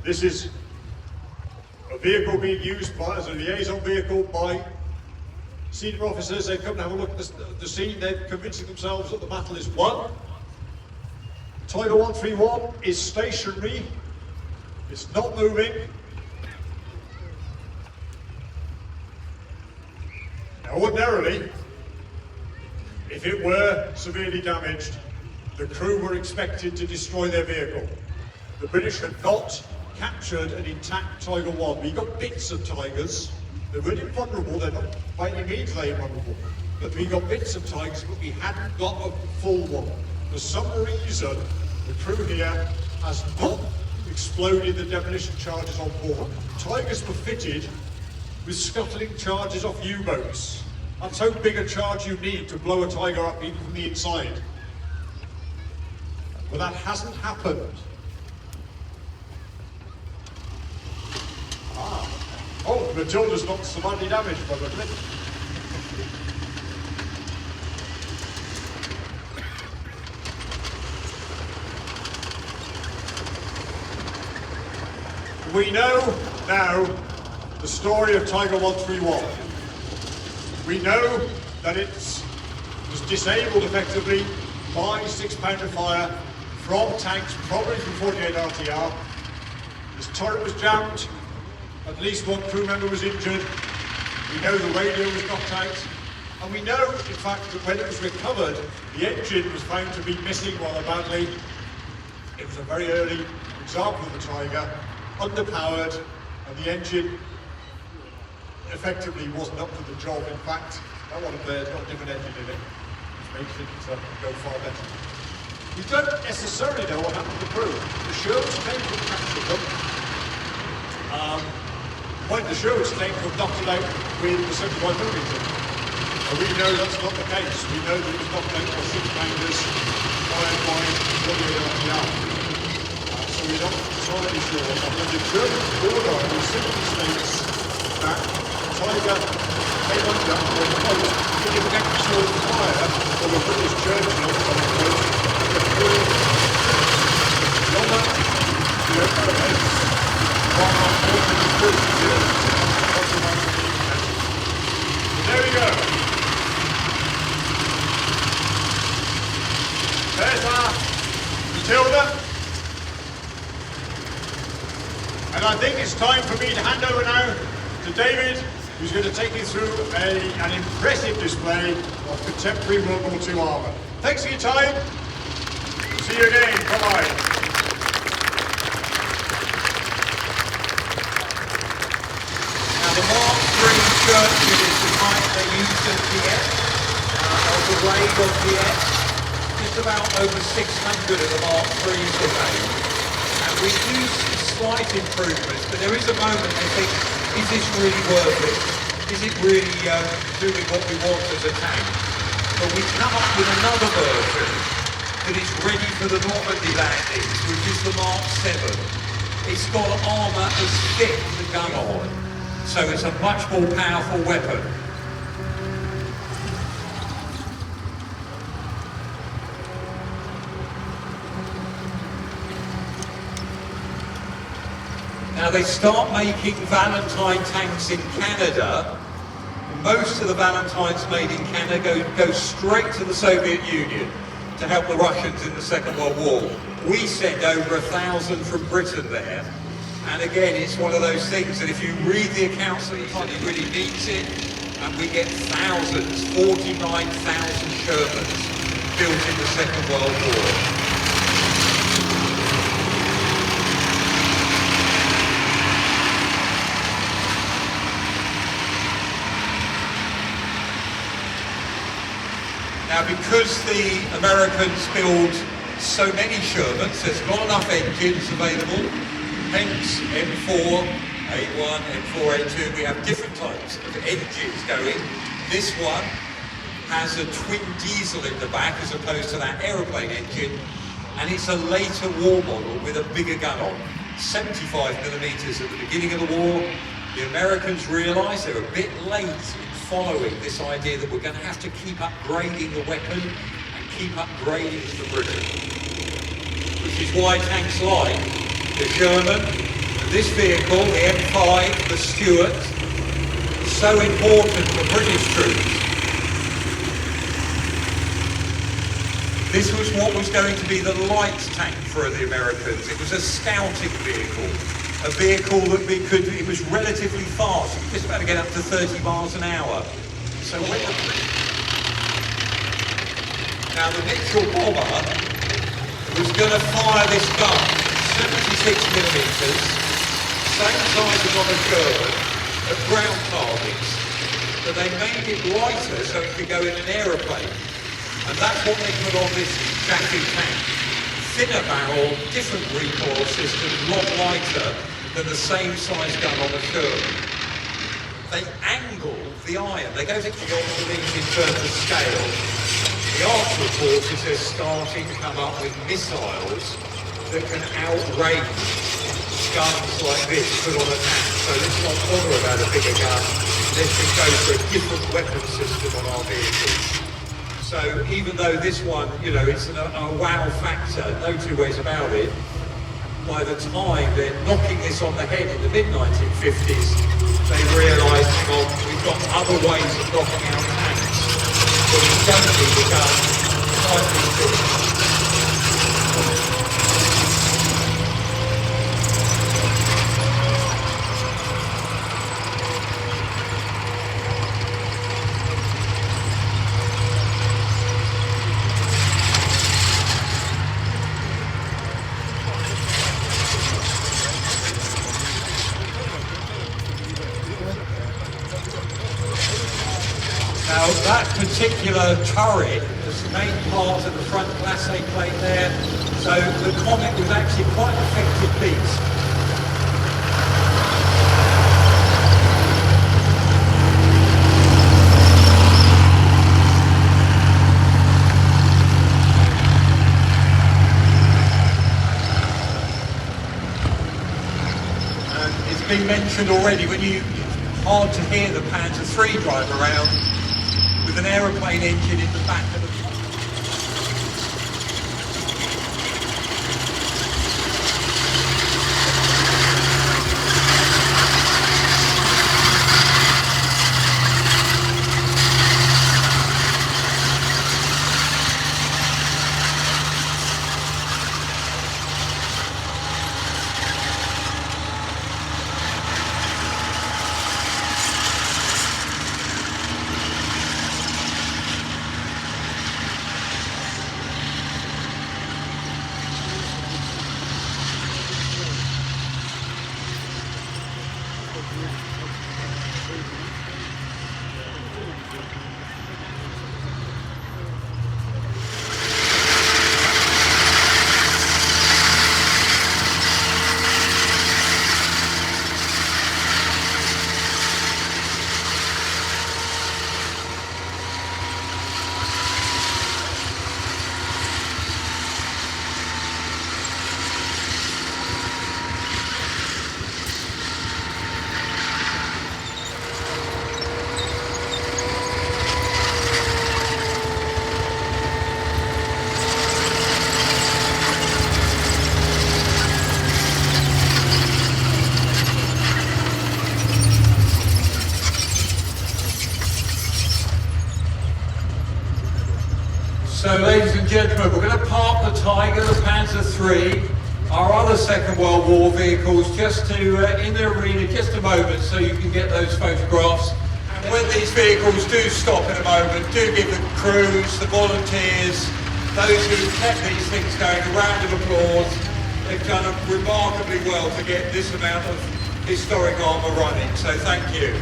This is a vehicle being used as a liaison vehicle by senior officers. They've come to have a look at the scene. They're convincing themselves that the battle is won. Tiger 131 is stationary. It's not moving. Now, ordinarily, if it were severely damaged, the crew were expected to destroy their vehicle. The British had not captured an intact Tiger 1. We got bits of Tigers. They weren't invulnerable, they're not by any means invulnerable. But we got bits of Tigers, but we hadn't got a full one. For some reason, the crew here has not exploded the demolition charges on board. Tigers were fitted with scuttling charges off U-boats. That's how big a charge you need to blow a Tiger up even from the inside. But that hasn't happened. Oh, Matilda's not so badly damaged, probably. We know now the story of Tiger 131. We know that it was disabled effectively by 6-pounder fire from tanks, probably from 48 RTR. This turret was jammed, at least one crew member was injured. We know the radio was knocked out. And we know, in fact, that when it was recovered, the engine was found to be missing rather badly. It was a very early example of the Tiger, underpowered, and the engine effectively wasn't up to the job. In fact, that one up there has got a different engine in it, which makes it go far better. We don't necessarily know what happened to the crew. The Sherwoods claim to have captured them. When the Sherwoods claim to have knocked it out with the 75mm. And we know that's not the case. We know that it was knocked out by 6-pounders fired by 48 RTR. So we're not entirely sure what's happened. The German order simply states that Tiger came under or close to give actual fire for the British Churchill on the coast and the crew longer the open base while our forces stood there we go. There's our Matilda. And I think it's time for me to hand over now to David, who's going to take you through an impressive display of contemporary World War II armour. Thanks for your time. See you again. Bye-bye. Now the Mark III Churchill is the type they used at Dieppe, or the raid on Dieppe. Just about over 600 of the Mark IIIs were made. And we do see slight improvements, but there is a moment I think, is this really worth it? Is it really doing what we want as a tank? But we come up with another version that is ready for the Normandy landings, which is the Mark VII. It's got armour as thick as the gun on, so it's a much more powerful weapon. Now they start making Valentine tanks in Canada. Most of the Valentines made in Canada go straight to the Soviet Union to help the Russians in the Second World War. We send over 1,000 from Britain there. And again, it's one of those things that if you read the accounts that he really needs it, and we get thousands, 49,000 Shermans built in the Second World War. Now, because the Americans build so many Shermans, there's not enough engines available. Hence, M4, A1, M4, A2, we have different types of engines going. This one has a twin diesel in the back as opposed to that aeroplane engine, and it's a later war model with a bigger gun on. 75mm at the beginning of the war. The Americans realised they're a bit late in following this idea that we're going to have to keep upgrading the weapon and keep upgrading the British. Which is why tanks like the Sherman, This vehicle, the M5, the Stuart, is so important for British troops. This was what was going to be the light tank for the Americans. It was a scouting vehicle. A vehicle that it was relatively fast, just about to get up to 30 miles an hour. So now the Mitchell bomber was going to fire this gun, 76 millimeters, same size as on a Sherman, at ground targets, but they made it lighter so it could go in an aeroplane. And that's what they put on this Jackie tank. Thinner barrel, different recoil system, a lot lighter than the same size gun on a Sherman. They angle the iron. They go to beyond belief in terms of scale. The arts report is they're starting to come up with missiles that can outrange guns like this put on a tank. So let's not bother about a bigger gun. Let's just go for a different weapon system on our vehicles. So even though this one, you know, it's a wow factor, no two ways about it, by the time they're knocking this on the head in the mid-1950s, they realise, hang on, we've got other ways of knocking out tanks. So we don't need a gun like these things. Now that particular turret was the main part of the front glacé plate there, so the Comet was actually quite an effective piece. And it's been mentioned already, hard to hear the Panzer III drive around with an aeroplane engine in the back of the... So, ladies and gentlemen, we're going to park the Tiger, the Panzer III, our other Second World War vehicles, just to in the arena, just a moment, so you can get those photographs. And when these vehicles do stop in a moment, do give the crews, the volunteers, those who kept these things going, a round of applause. They've done remarkably well to get this amount of historic armour running, so thank you.